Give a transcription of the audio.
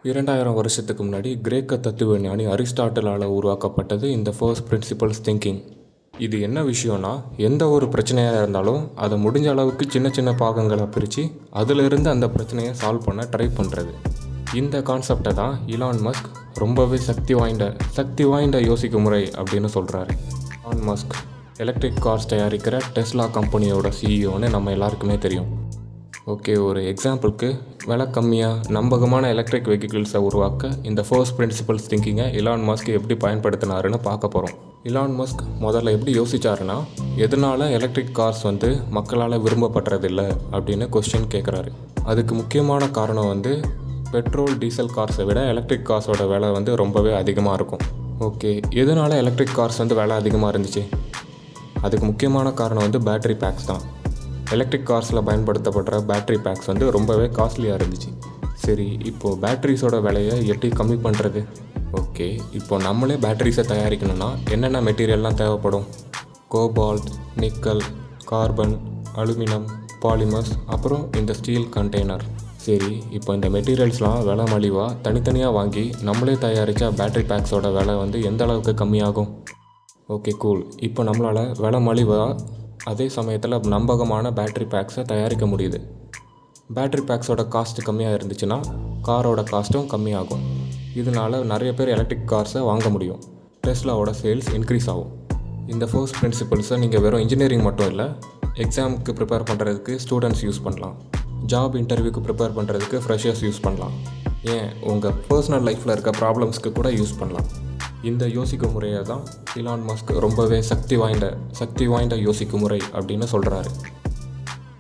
2000 வருஷத்துக்கு முன்னாடி கிரேக்க தத்துவ ஞானி அரிஸ்டாட்டிலால் உருவாக்கப்பட்டது இந்த ஃபர்ஸ்ட் பிரின்சிபல்ஸ் திங்கிங். இது என்ன விஷயம்னா, எந்த ஒரு பிரச்சனையாக இருந்தாலும் அதை முடிஞ்ச அளவுக்கு சின்ன சின்ன பாகங்களை பிரித்து அதிலிருந்து அந்த பிரச்சனையை சால்வ் பண்ண ட்ரை பண்ணுறது. இந்த கான்செப்டை தான் இலான் மஸ்க் ரொம்பவே சக்தி வாய்ந்த யோசிக்கும் முறை அப்படின்னு சொல்கிறாரு. இலான் மஸ்க் எலக்ட்ரிக் கார்ஸ் தயாரிக்கிற டெஸ்லா கம்பெனியோட சிஇஓன்னு நம்ம எல்லாருக்குமே தெரியும். ஓகே, ஒரு எக்ஸாம்பிளுக்கு விலை கம்மியாக நம்பகமான எலக்ட்ரிக் வெஹிக்கிள்ஸை உருவாக்க இந்த ஃபர்ஸ்ட் பிரின்சிபல்ஸ் திங்கிங்கை இலான் மஸ்க் எப்படி பயன்படுத்தினாருன்னு பார்க்க போகிறோம். இலான் மஸ்க் முதல்ல எப்படி யோசிச்சாருன்னா, எதனால் எலக்ட்ரிக் கார்ஸ் மக்களால் விரும்பப்படுறதில்லை அப்படின்னு கொஸ்டின் கேட்குறாரு. அதுக்கு முக்கியமான காரணம் பெட்ரோல் டீசல் கார்ஸை விட எலக்ட்ரிக் கார்ஸோட விலை ரொம்பவே அதிகமாக இருக்கும். ஓகே, எதனால் எலக்ட்ரிக் கார்ஸ் விலை அதிகமாக இருந்துச்சு? அதுக்கு முக்கியமான காரணம் பேட்டரி பேக்ஸ் தான். எலக்ட்ரிக் கார்ஸில் பயன்படுத்தப்படுற பேட்ரி பேக்ஸ் ரொம்பவே காஸ்ட்லியாக இருந்துச்சு. சரி, இப்போது பேட்ரிஸோட விலையை எப்படி கம்மி பண்ணுறது? ஓகே, இப்போது நம்மளே பேட்ரிஸை தயாரிக்கணும்னா என்னென்ன மெட்டீரியல்லாம் தேவைப்படும்? Cobalt, nickel, carbon, aluminium, polymers, அப்புறம் இந்த ஸ்டீல் கண்டெய்னர். சரி, இப்போ இந்த மெட்டீரியல்ஸ்லாம் விலை மலிவாக தனித்தனியாக வாங்கி நம்மளே தயாரித்த பேட்ரி பேக்ஸோட விலை எந்த அளவுக்கு கம்மியாகும்? Okay, cool. இப்போ நம்மளால் விலை மலிவாக அதே சமயத்தில் நம்பகமான பேட்ரி பேக்ஸை தயாரிக்க முடியுது. பேட்ரி பேக்ஸோட காஸ்ட்டு கம்மியாக இருந்துச்சுன்னா காரோட காஸ்ட்டும் கம்மியாகும். இதனால் நிறைய பேர் எலக்ட்ரிக் கார்ஸை வாங்க முடியும். டெஸ்லாவோட சேல்ஸ் இன்க்ரீஸ் ஆகும். இந்த ஃபர்ஸ்ட் பிரின்சிபல்ஸை நீங்கள் வெறும் இன்ஜினியரிங் மட்டும் இல்லை, எக்ஸாமுக்கு ப்ரிப்பேர் பண்ணுறதுக்கு ஸ்டூடெண்ட்ஸ் யூஸ் பண்ணலாம். ஜாப் இன்டர்வியூக்கு ப்ரிப்பேர் பண்ணுறதுக்கு ஃப்ரெஷர்ஸ் யூஸ் பண்ணலாம். ஏன் உங்கள் பர்சனல் லைஃப்பில் இருக்க ப்ராப்ளம்ஸ்க்கு கூட யூஸ் பண்ணலாம். இந்த யோசிக்கும் முறையை தான் இலான் மஸ்க் ரொம்பவே சக்தி வாய்ந்த யோசிக்கும் முறை அப்படின்னு சொல்கிறாரு.